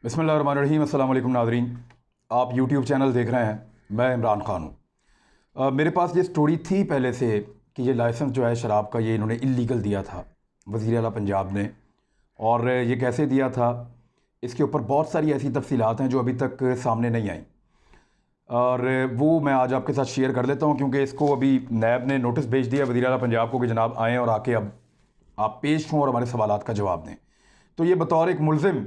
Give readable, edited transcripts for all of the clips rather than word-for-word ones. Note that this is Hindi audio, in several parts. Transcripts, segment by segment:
बिस्मिल्लाहिर्रहमानिर्रहीम। अस्सलाम वालेकुम नाज़रीन, आप यूट्यूब चैनल देख रहे हैं। मैं इमरान ख़ान हूँ। मेरे पास ये स्टोरी थी पहले से कि ये लाइसेंस जो है शराब का, ये इन्होंने इल्लीगल दिया था वज़ीर आला पंजाब ने। और ये कैसे दिया था, इसके ऊपर बहुत सारी ऐसी तफसीलात हैं जो अभी तक सामने नहीं आई, और वो मैं आज आपके साथ शेयर कर लेता हूँ, क्योंकि इसको अभी नैब ने नोटिस भेज दिया वज़ीर आला पंजाब को कि जनाब आएँ और आके अब आप पेश हों और हमारे सवालात का जवाब दें। तो ये बतौर एक मुलजिम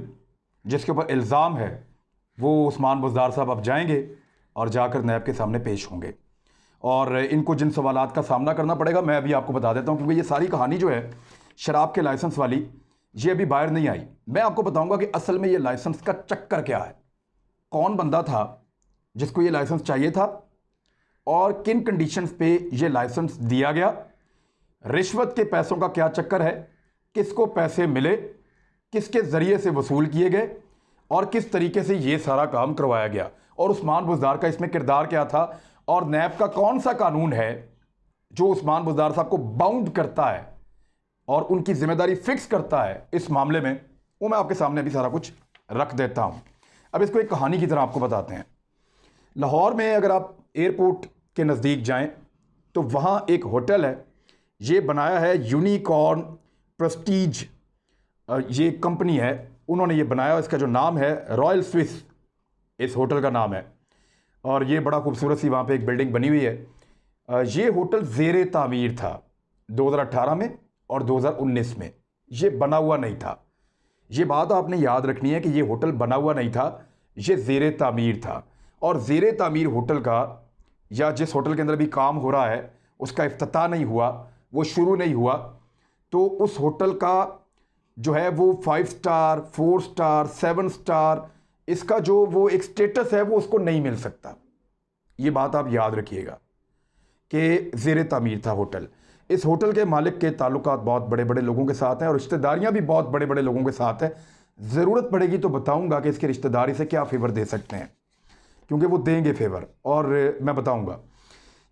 जिसके ऊपर इल्ज़ाम है, वो उस्मान बुज़दार साहब अब जाएंगे और जाकर नैब के सामने पेश होंगे, और इनको जिन सवालात का सामना करना पड़ेगा मैं अभी आपको बता देता हूँ, क्योंकि ये सारी कहानी जो है शराब के लाइसेंस वाली, ये अभी बाहर नहीं आई। मैं आपको बताऊँगा कि असल में ये लाइसेंस का चक्कर क्या है, कौन बंदा था जिसको ये लाइसेंस चाहिए था और किन कंडीशंस पे ये लाइसेंस दिया गया, रिश्वत के पैसों का क्या चक्कर है, किसको पैसे मिले, किसके ज़रिए से वसूल किए गए और किस तरीके से ये सारा काम करवाया गया, और उस्मान बुज़दार का इसमें किरदार क्या था, और नैब का कौन सा कानून है जो उस्मान बुज़दार साहब को बाउंड करता है और उनकी जिम्मेदारी फिक्स करता है इस मामले में, वो मैं आपके सामने अभी सारा कुछ रख देता हूँ। अब इसको एक कहानी की तरह आपको बताते हैं। लाहौर में अगर आप एयरपोर्ट के नज़दीक जाएं तो वहाँ एक होटल है, ये बनाया है यूनिकॉर्न प्रेस्टीज, ये कंपनी है, उन्होंने ये बनाया। इसका जो नाम है रॉयल स्विस, इस होटल का नाम है, और ये बड़ा खूबसूरत सी वहाँ पे एक बिल्डिंग बनी हुई है। ये होटल ज़ेरे तामीर था 2018 में और 2019 में, ये बना हुआ नहीं था। ये बात आपने याद रखनी है कि ये होटल बना हुआ नहीं था, ये ज़ेरे तामीर था। और ज़ेरे तामीर होटल का, या जिस होटल के अंदर भी काम हो रहा है, उसका इफ्तिताह नहीं हुआ, वो शुरू नहीं हुआ, तो उस होटल का जो है वो 5 स्टार 4 स्टार 7 स्टार, इसका जो वो एक स्टेटस है वो उसको नहीं मिल सकता। ये बात आप याद रखिएगा कि ज़ेरे तामीर था होटल। इस होटल के मालिक के ताल्लुकात बहुत बड़े बड़े लोगों के साथ हैं और रिश्तेदारियां भी बहुत बड़े बड़े लोगों के साथ हैं। ज़रूरत पड़ेगी तो बताऊंगा कि इसकी रिश्तेदारी से क्या फेवर दे सकते हैं, क्योंकि वो देंगे फेवर, और मैं बताऊंगा।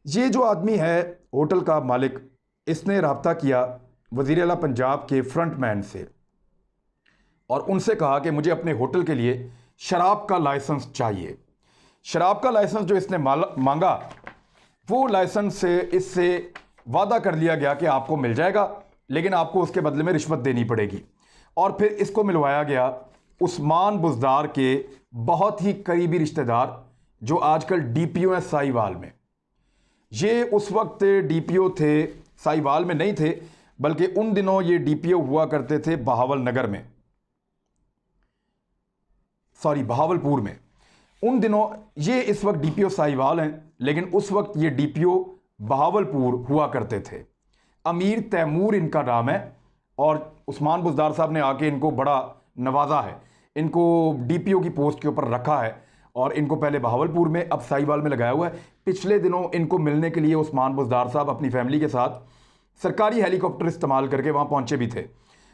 ये जो आदमी है होटल का मालिक, इसने रब्ता किया वज़ीर आला पंजाब के फ्रंटमैन से और उनसे कहा कि मुझे अपने होटल के लिए शराब का लाइसेंस चाहिए। शराब का लाइसेंस जो इसने मांगा, वो लाइसेंस से इससे वादा कर लिया गया कि आपको मिल जाएगा, लेकिन आपको उसके बदले में रिश्वत देनी पड़ेगी। और फिर इसको मिलवाया गया उस्मान बुज़दार के बहुत ही करीबी रिश्तेदार, जो आजकल डीपीओ हैं साहिवाल में। ये उस वक्त डीपीओ थे, साहिवाल में नहीं थे, बल्कि उन दिनों ये डीपीओ हुआ करते थे बहावल नगर में, सॉरी बहावलपुर में। उन दिनों ये इस वक्त डीपीओ साहिवाल हैं, लेकिन उस वक्त ये डीपीओ बहावलपुर हुआ करते थे। अमीर तैमूर इनका नाम है, और उस्मान बुज़दार साहब ने आके इनको बड़ा नवाजा है, इनको डीपीओ की पोस्ट के ऊपर रखा है, और इनको पहले बहावलपुर में, अब साहिवाल में लगाया हुआ है। पिछले दिनों इनको मिलने के लिए उस्मान बुज़दार साहब अपनी फैमिली के साथ सरकारी हेलीकॉप्टर इस्तेमाल करके वहाँ पहुँचे भी थे,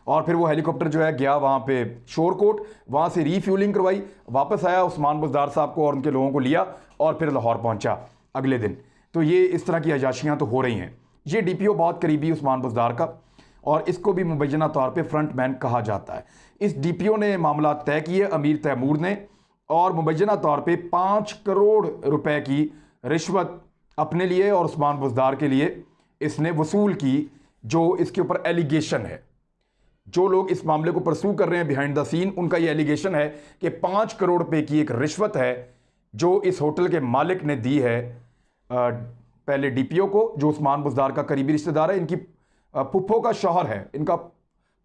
और फिर वो हेलीकॉप्टर जो है गया वहाँ पे शोरकोट, वहाँ से रीफ्यूलिंग करवाई, वापस आया, उस्मान बुज़दार साहब को और उनके लोगों को लिया और फिर लाहौर पहुँचा अगले दिन। तो ये इस तरह की अयाशियाँ तो हो रही हैं। ये डीपीओ बहुत करीबी उस्मान बुज़दार का, और इसको भी मुबैना तौर पे फ्रंटमैन कहा जाता है। इस डीपीओ ने मामला तय किए अमीर तैमूर ने, और मुबैना तौर पे 5 करोड़ रुपए की रिश्वत अपने लिए और उस्मान बुज़दार के लिए इसने वसूल की। जो इसके ऊपर एलिगेशन है, जो लोग इस मामले को परसू कर रहे हैं बिहाइंड द सीन, उनका ये एलिगेशन है कि 5 करोड़ रुपए की एक रिश्वत है जो इस होटल के मालिक ने दी है पहले डीपीओ को, जो उस्मान बुज़दार का करीबी रिश्तेदार है, इनकी फुफ्फो का शौहर है, इनका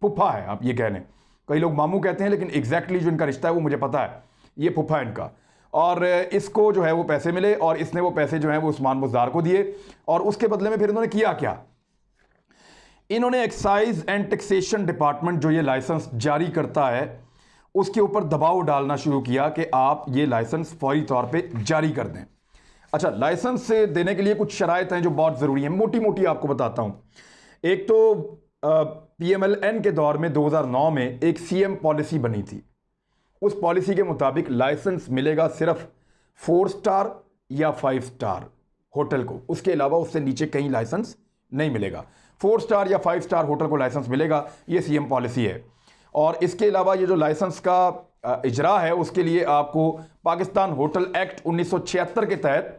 फुफ्फा है आप ये कह लें। कई लोग मामू कहते हैं, लेकिन एग्जैक्टली जो इनका रिश्ता है वो मुझे पता है, ये फुफ्फा है इनका। और इसको जो है वो पैसे मिले, और इसने वो पैसे जो है वो उस्मान बुज़दार को दिए, और उसके बदले में फिर इन्होंने किया क्या, इन्होंने एक्साइज एंड टैक्सेशन डिपार्टमेंट जो ये लाइसेंस जारी करता है उसके ऊपर दबाव डालना शुरू किया कि आप ये लाइसेंस फौरी तौर पे जारी कर दें। अच्छा, लाइसेंस से देने के लिए कुछ शराइत हैं जो बहुत ज़रूरी हैं, मोटी मोटी आपको बताता हूँ। एक तो PMLN के दौर में 2009 में एक CM पॉलिसी बनी थी। उस पॉलिसी के मुताबिक लाइसेंस मिलेगा सिर्फ 4 स्टार या 5 स्टार होटल को, उसके अलावा उससे नीचे कहीं लाइसेंस नहीं मिलेगा। 4 स्टार या 5 स्टार होटल को लाइसेंस मिलेगा, ये CM पॉलिसी है। और इसके अलावा ये जो लाइसेंस का इजरा है उसके लिए आपको पाकिस्तान होटल एक्ट 1976 के तहत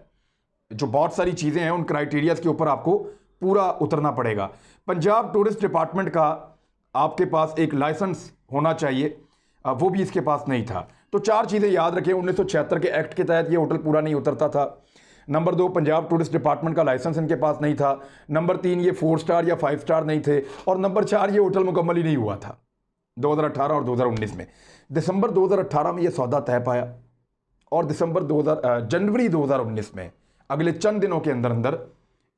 जो बहुत सारी चीज़ें हैं उन क्राइटेरियाज के ऊपर आपको पूरा उतरना पड़ेगा। पंजाब टूरिस्ट डिपार्टमेंट का आपके पास एक लाइसेंस होना चाहिए, वो भी इसके पास नहीं था। तो 4 चीज़ें याद रखें, 1976 के एक्ट के तहत ये होटल पूरा नहीं उतरता था। नंबर 2, पंजाब टूरिस्ट डिपार्टमेंट का लाइसेंस इनके पास नहीं था। नंबर 3, ये 4 स्टार या 5 स्टार नहीं थे। और नंबर 4, ये होटल मुकम्मल ही नहीं हुआ था 2018 और 2019 में। दिसंबर 2018 में ये सौदा तय पाया और जनवरी 2019 में अगले चंद दिनों के अंदर अंदर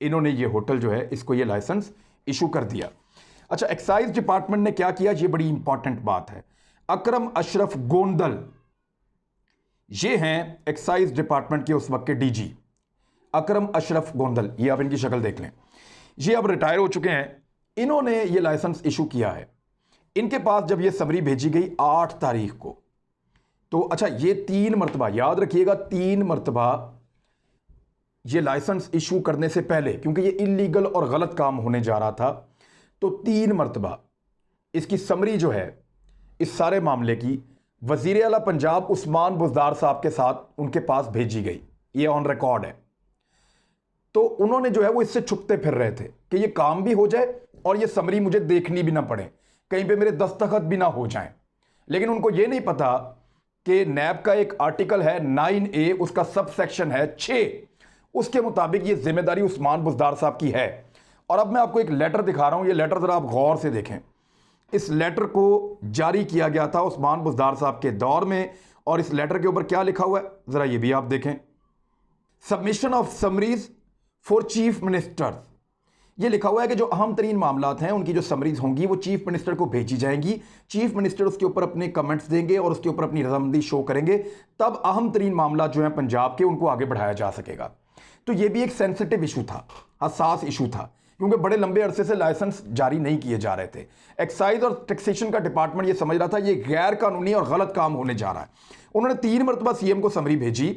इन्होंने ये होटल जो है इसको ये लाइसेंस इशू कर दिया। अच्छा, एक्साइज डिपार्टमेंट ने क्या किया, ये बड़ी इंपॉर्टेंट बात है। अकरम अशरफ गोंदल ये हैं एक्साइज डिपार्टमेंट के उस वक्त के डीजी अकरम अशरफ गोंदल। ये आप इनकी शक्ल देख लें, ये अब रिटायर हो चुके हैं। इन्होंने ये लाइसेंस इशू किया है। इनके पास जब ये समरी भेजी गई 8 तारीख को, तो अच्छा ये 3 मरतबा याद रखिएगा, 3 मरतबा ये लाइसेंस इशू करने से पहले, क्योंकि ये इलीगल और गलत काम होने जा रहा था, तो 3 मरतबा इसकी समरी जो है इस सारे मामले की वजीर आला पंजाब उस्मान बुज़दार साहब के साथ उनके पास भेजी गई। ये ऑन रिकॉर्ड है। तो उन्होंने जो है वो इससे छुपते फिर रहे थे कि ये काम भी हो जाए और ये समरी मुझे देखनी भी ना पड़े, कहीं पे मेरे दस्तखत भी ना हो जाएं। लेकिन उनको ये नहीं पता कि नैब का एक आर्टिकल है 9A, उसका सब सेक्शन है 6, उसके मुताबिक ये जिम्मेदारी उस्मान बुज़दार साहब की है। और अब मैं आपको एक लेटर दिखा रहा हूं, ये लेटर ज़रा आप गौर से देखें। इस लेटर को जारी किया गया था उस्मान बुज़दार साहब के दौर में, और इस लेटर के ऊपर क्या लिखा हुआ है ज़रा ये भी आप देखें। Submission of summaries for chief minister, ये लिखा हुआ है कि जो अहम तरीन मामलात हैं उनकी जो समरीज होंगी वो चीफ मिनिस्टर को भेजी जाएंगी। चीफ मिनिस्टर उसके ऊपर अपने कमेंट्स देंगे और उसके ऊपर अपनी रजामंदी शो करेंगे, तब अहम तरीन मामला जो हैं पंजाब के उनको आगे बढ़ाया जा सकेगा। तो ये भी एक सेंसिटिव इशू था, हसास इशू था, क्योंकि बड़े लंबे अरसे से लाइसेंस जारी नहीं किए जा रहे थे। एक्साइज और टैक्सेशन का डिपार्टमेंट ये समझ रहा था ये गैर कानूनी और गलत काम होने जा रहा है। उन्होंने 3 मरतबा सीएम को समरी भेजी,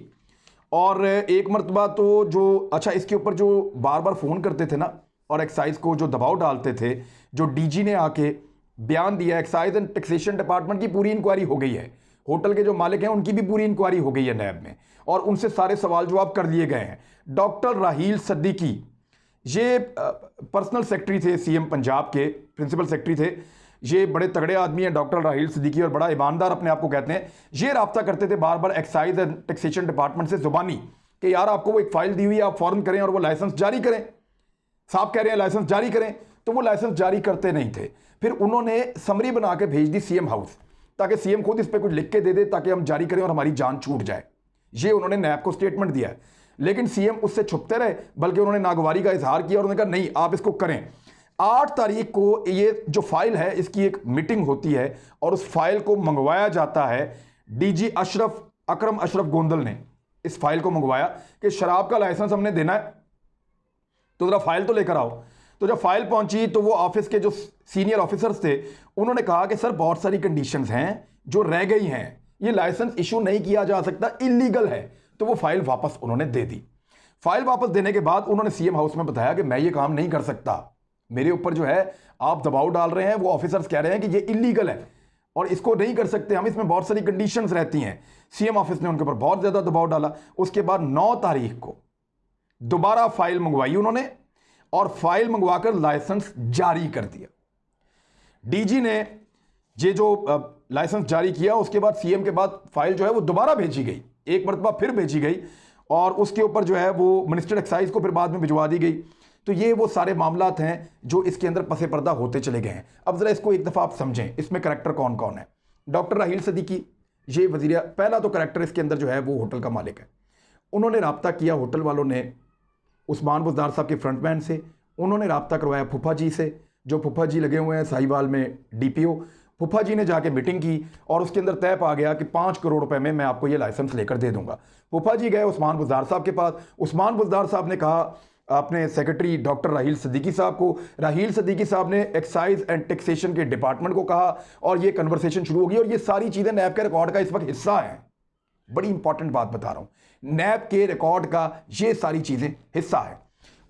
और 1 मरतबा तो जो अच्छा इसके ऊपर जो बार बार फ़ोन करते थे ना और एक्साइज को जो दबाव डालते थे, जो डीजी ने आके बयान दिया, एक्साइज एंड टैक्सेशन डिपार्टमेंट की पूरी इंक्वायरी हो गई है, होटल के जो मालिक हैं उनकी भी पूरी इंक्वायरी हो गई है नैब में, और उनसे सारे सवाल जवाब कर लिए गए हैं। डॉक्टर राहील सद्दीकी ये पर्सनल सेक्रेटरी थे सीएम पंजाब के, प्रिंसिपल सेक्रेटरी थे। ये बड़े तगड़े आदमी हैं डॉक्टर राहील सद्दीकी, और बड़ा ईमानदार अपने आप को कहते हैं। ये राब्ता करते थे बार बार एक्साइज एंड टैक्सेशन डिपार्टमेंट से जुबानी कि यार आपको वो एक फाइल दी हुई है, आप फौरन करें और वो लाइसेंस जारी करें। साहब कह रहे हैं लाइसेंस जारी करें, तो वो लाइसेंस जारी करते नहीं थे। फिर उन्होंने समरी बना के भेज दी सीएम हाउस, ताकि सीएम खुद इस पर कुछ लिख के दे दे ताकि हम जारी करें और हमारी जान छूट जाए। ये उन्होंने नैब को स्टेटमेंट दिया है, लेकिन सीएम उससे छुपते रहे, बल्कि उन्होंने नागवारी का इजहार किया और उन्होंने कहा नहीं आप इसको करें। 8 तारीख को ये जो फाइल है इसकी एक मीटिंग होती है और उस फाइल को मंगवाया जाता है। डीजी अकरम अशरफ गोंदल ने इस फाइल को मंगवाया कि शराब का लाइसेंस हमने देना है, तो जरा फाइल तो लेकर आओ। तो जब फाइल पहुंची तो वो ऑफिस के जो सीनियर ऑफिसर्स थे उन्होंने कहा कि सर बहुत सारी कंडीशंस हैं जो रह गई हैं, ये लाइसेंस इशू नहीं किया जा सकता, इलीगल है। तो वो फाइल वापस उन्होंने दे दी। फाइल वापस देने के बाद उन्होंने सीएम हाउस में बताया कि मैं ये काम नहीं कर सकता, मेरे ऊपर जो है आप दबाव डाल रहे हैं, वो ऑफिसर्स कह रहे हैं कि ये इलीगल है और इसको नहीं कर सकते हम, इसमें बहुत सारी कंडीशंस रहती हैं। सीएम ऑफिस ने उनके ऊपर बहुत ज्यादा दबाव डाला। उसके बाद 9 तारीख को दोबारा फाइल मंगवाई उन्होंने और फाइल मंगवाकर लाइसेंस जारी कर दिया। डीजी ने ये जो लाइसेंस जारी किया, उसके बाद सीएम के बाद फाइल जो है वो दोबारा भेजी गई, 1 मरतबा फिर भेजी गई, और उसके ऊपर जो है वो मिनिस्टर एक्साइज को फिर बाद में भिजवा दी गई। तो ये वो सारे मामलात हैं जो इसके अंदर पसे पर्दा होते चले गए हैं। अब जरा इसको एक दफ़ा आप समझें, इसमें करैक्टर कौन कौन है। डॉक्टर राहील सद्दीकी ये वजीर, पहला तो करैक्टर इसके अंदर जो है वो होटल का मालिक है। उन्होंने राब्ता किया होटल वालों ने उस्मान बुज़दार साहब के फ्रंटमैन से, उन्होंने राब्ता करवाया फूफा जी से, जो फूफा जी लगे हुए हैं साहिवाल में डीपीओ। फूफा जी ने जाके मीटिंग की और उसके अंदर तय पा गया कि 5 करोड़ रुपए में मैं आपको ये लाइसेंस लेकर दे दूंगा। फूफा जी गए उस्मान बुज़दार साहब के पास। उस्मान बुज़दार साहब ने कहा अपने सेक्रेटरी डॉक्टर राहील सद्दीकी साहब को, राहील सद्दीकी साहब ने एक्साइज एंड टैक्सेशन के डिपार्टमेंट को कहा और ये कन्वर्सेशन शुरू होगी। और ये सारी चीज़ें नैब के रिकॉर्ड का इस वक्त हिस्सा हैं। बड़ी इंपॉर्टेंट बात बता रहा हूँ, नैब के रिकॉर्ड का ये सारी चीज़ें हिस्सा है।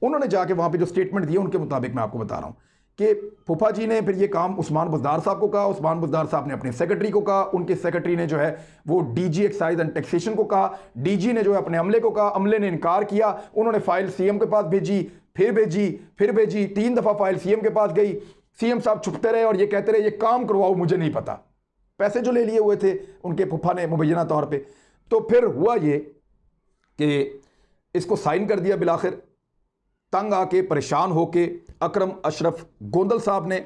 उन्होंने जाके वहाँ पे जो स्टेटमेंट दिया उनके मुताबिक मैं आपको बता रहा हूँ कि फूफा जी ने फिर ये काम उस्मान बुज़दार साहब को कहा, उस्मान बुज़दार साहब ने अपने सेक्रेटरी को कहा, उनके सेक्रेटरी ने जो है वो डीजी एक्साइज एंड टैक्सेशन को कहा, डीजी ने जो है अपने अमले को कहा, अमले ने इनकार किया, उन्होंने फाइल सीएम के पास भेजी, फिर भेजी 3 दफ़ा फाइल सीएम के पास गई। सीएम साहब छुपते रहे और ये कहते रहे ये काम करवाओ, मुझे नहीं पता, पैसे जो ले लिए हुए थे उनके फूफा ने मुबैना तौर पर। तो फिर हुआ ये कि इसको साइन कर दिया बिलाखिर, तंग आके परेशान होके अकरम अशरफ गोंदल साहब ने।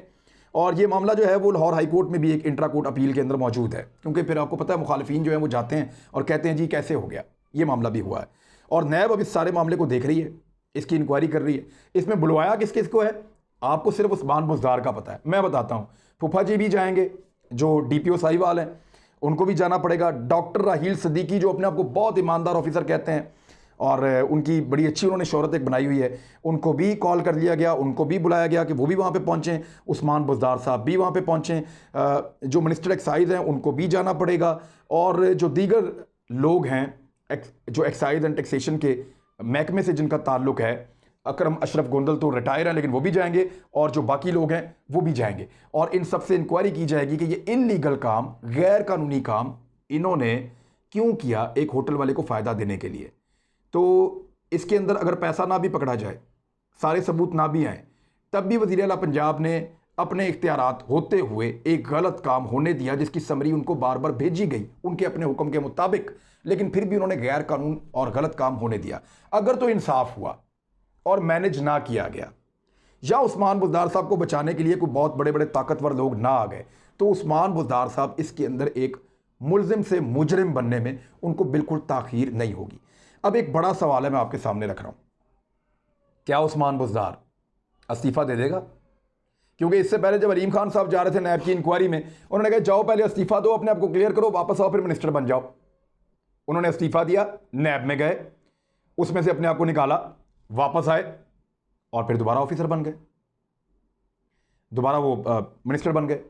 और ये मामला जो है वो लाहौर हाई कोर्ट में भी एक इंट्रा कोर्ट अपील के अंदर मौजूद है, क्योंकि फिर आपको पता है मुखालिफिन जो है वो जाते हैं और कहते हैं जी कैसे हो गया, ये मामला भी हुआ है। और नैब अब इस सारे मामले को देख रही है, इसकी इंक्वायरी कर रही है। इसमें बुलवाया किस किस को है आपको सिर्फ उस्मान बुज़दार का पता है, मैं बताता हूँ। फूफा जी भी जाएंगे, जो DPO साहिवाल हैं उनको भी जाना पड़ेगा। डॉक्टर राहील सदीकी जो अपने आप को बहुत ईमानदार ऑफिसर कहते हैं और उनकी बड़ी अच्छी उन्होंने शोहरत एक बनाई हुई है, उनको भी कॉल कर लिया गया, उनको भी बुलाया गया कि वो भी वहाँ पे पहुँचें। उस्मान बुज़दार साहब भी वहाँ पे पहुँचें। जो मिनिस्टर एक्साइज़ हैं उनको भी जाना पड़ेगा, और जो दीगर लोग हैं जो एक्साइज़ एंड टैक्सेशन के महकमे से जिनका ताल्लुक है, अकरम अशरफ गोंदल तो रिटायर हैं लेकिन वो भी जाएंगे, और जो बाकी लोग हैं वो भी जाएंगे। और इन सब से इंक्वायरी की जाएगी कि ये इनलीगल काम, गैर कानूनी काम इन्होंने क्यों किया एक होटल वाले को फ़ायदा देने के लिए। तो इसके अंदर अगर पैसा ना भी पकड़ा जाए, सारे सबूत ना भी आए, तब भी वज़ीर आला पंजाब ने अपने इख्तियारात होते हुए एक गलत काम होने दिया जिसकी समरी उनको बार बार भेजी गई उनके अपने हुक्म के मुताबिक, लेकिन फिर भी उन्होंने गैर कानून और गलत काम होने दिया। अगर तो इंसाफ हुआ और मैनेज ना किया गया, या उस्मान बुज़दार साहब को बचाने के लिए कोई बहुत बड़े बड़े ताकतवर लोग ना आ गए, तो उस्मान बुज़दार साहब इसके अंदर एक मुलजिम से मुजरिम बनने में उनको बिल्कुल ताख़ीर नहीं होगी। अब एक बड़ा सवाल है मैं आपके सामने रख रहा हूं, क्या उस्मान बुज़दार इस्तीफ़ा दे देगा? क्योंकि इससे पहले जब अलीम खान साहब जा रहे थे नैब की इंक्वायरी में, उन्होंने कहा जाओ पहले इस्तीफ़ा दो, अपने आप को क्लियर करो, वापस आओ फिर मिनिस्टर बन जाओ। उन्होंने इस्तीफ़ा दिया, नैब में गए, उसमें से अपने आप को निकाला, वापस आए और फिर दोबारा ऑफिसर बन गए, दोबारा वो मिनिस्टर बन गए।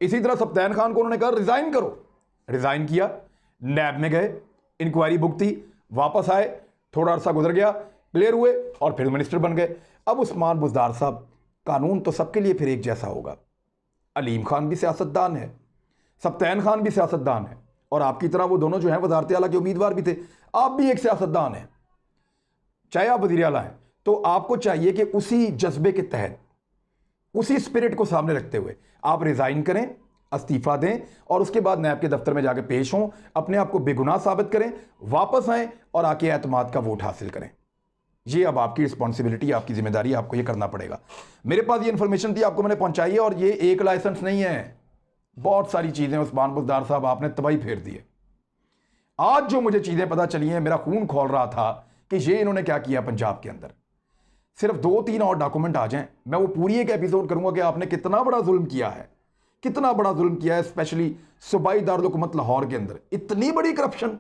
इसी तरह सप्तान खान को उन्होंने कहा रिज़ाइन करो, रिज़ाइन किया, नैब में गए, इंक्वायरी बुक थी, वापस आए, थोड़ा अरसा गुजर गया, क्लियर हुए और फिर मिनिस्टर बन गए। अब उस्मान बुज़दार साहब, कानून तो सबके लिए फिर एक जैसा होगा। अलीम खान भी सियासतदान है, सप्तान खान भी सियासतदान है, और आपकी तरह वो दोनों जो हैं वज़ारत आला के उम्मीदवार भी थे। आप भी एक सियासतदान हैं, चाहे आप वज़ीर आला हैं, तो आपको चाहिए कि उसी जज्बे के तहत, उसी स्पिरिट को सामने रखते हुए आप रिज़ाइन करें, इस्तीफ़ा दें और उसके बाद नैब के दफ्तर में जाके पेश हों, अपने आप को बेगुनाह साबित करें, वापस आएँ और आके एतमाद का वोट हासिल करें। ये अब आपकी रिस्पॉन्सिबिलिटी, आपकी जिम्मेदारी, आपको ये करना पड़ेगा। मेरे पास ये इन्फॉर्मेशन थी, आपको मैंने पहुंचाई है, और ये एक लाइसेंस नहीं है, बहुत सारी चीज़ें उस्मान बुज़दार साहब आपने तबाही फेर दी है। आज जो मुझे चीज़ें पता चली हैं, मेरा खून खोल रहा था कि ये इन्होंने क्या किया पंजाब के अंदर। सिर्फ 2-3 और डॉक्यूमेंट आ जाएं, मैं वो पूरी एक एपिसोड करूंगा कि आपने कितना बड़ा जुल्म किया है, कितना बड़ा जुल्म किया है, स्पेशली सूबाई दारुल हुकूमत लाहौर के अंदर। इतनी बड़ी करप्शन,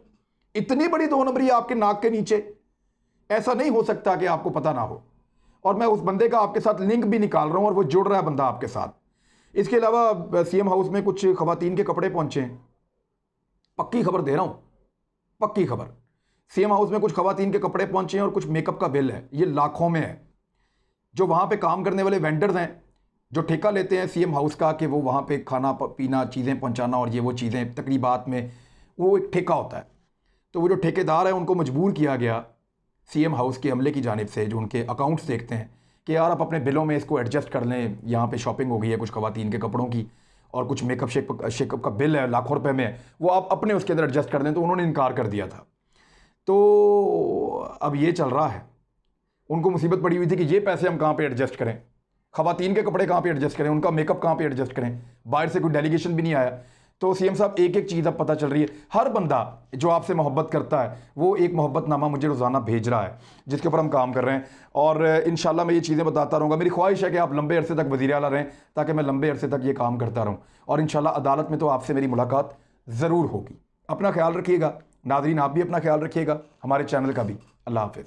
इतनी बड़ी 2 नंबरी आपके नाक के नीचे, ऐसा नहीं हो सकता कि आपको पता ना हो। और मैं उस बंदे का आपके साथ लिंक भी निकाल रहा हूं और वो जुड़ रहा है बंदा आपके साथ। इसके अलावा सीएम हाउस में कुछ खवातीन के कपड़े पहुंचे हैं, पक्की खबर दे रहा हूं, पक्की खबर। सीएम हाउस में कुछ खवातीन के कपड़े पहुंचे हैं और कुछ मेकअप का बिल है, ये लाखों में है। जो वहां पे काम करने वाले वेंडर्स हैं, जो ठेका लेते हैं सीएम हाउस का कि वो वहां पे खाना पीना, चीज़ें पहुंचाना और ये वो चीज़ें, तकरीबात में वो एक ठेका होता है। तो वो जो ठेकेदार है उनको मजबूर किया गया सीएम हाउस के अमले की जानिब से, जो उनके अकाउंट्स देखते हैं, कि यार आप अपने बिलों में इसको एडजस्ट कर लें, यहाँ पे शॉपिंग हो गई है कुछ खवातीन के कपड़ों की और कुछ मेकअप शेकअप का बिल है लाखों रुपए में, वो आप अपने उसके अंदर एडजस्ट कर दें। तो उन्होंने इनकार कर दिया था। तो अब ये चल रहा है, उनको मुसीबत पड़ी हुई थी कि ये पैसे हम कहाँ पे एडजस्ट करें, खवातीन के कपड़े कहाँ पे एडजस्ट करें, उनका मेकअप कहाँ पे एडजस्ट करें, बाहर से कोई डेलीगेशन भी नहीं आया। तो सीएम साहब एक एक चीज़ अब पता चल रही है। हर बंदा जो आपसे मोहब्बत करता है वो एक मोहब्बतनामा मुझे रोज़ाना भेज रहा है, जिसके ऊपर हम काम कर रहे हैं, और इंशाल्लाह मैं ये चीज़ें बताता रहूँगा। मेरी ख्वाहिश है कि आप लंबे अरसे तक वज़ीर आला रहें, ताकि मैं लंबे अरसे तक ये काम करता रहूँ, और इंशाल्लाह अदालत में तो आपसे मेरी मुलाकात ज़रूर होगी। अपना ख्याल रखिएगा नाज़रीन, आप भी अपना ख्याल रखिएगा, हमारे चैनल का भी। अल्लाह हाफ़िज़।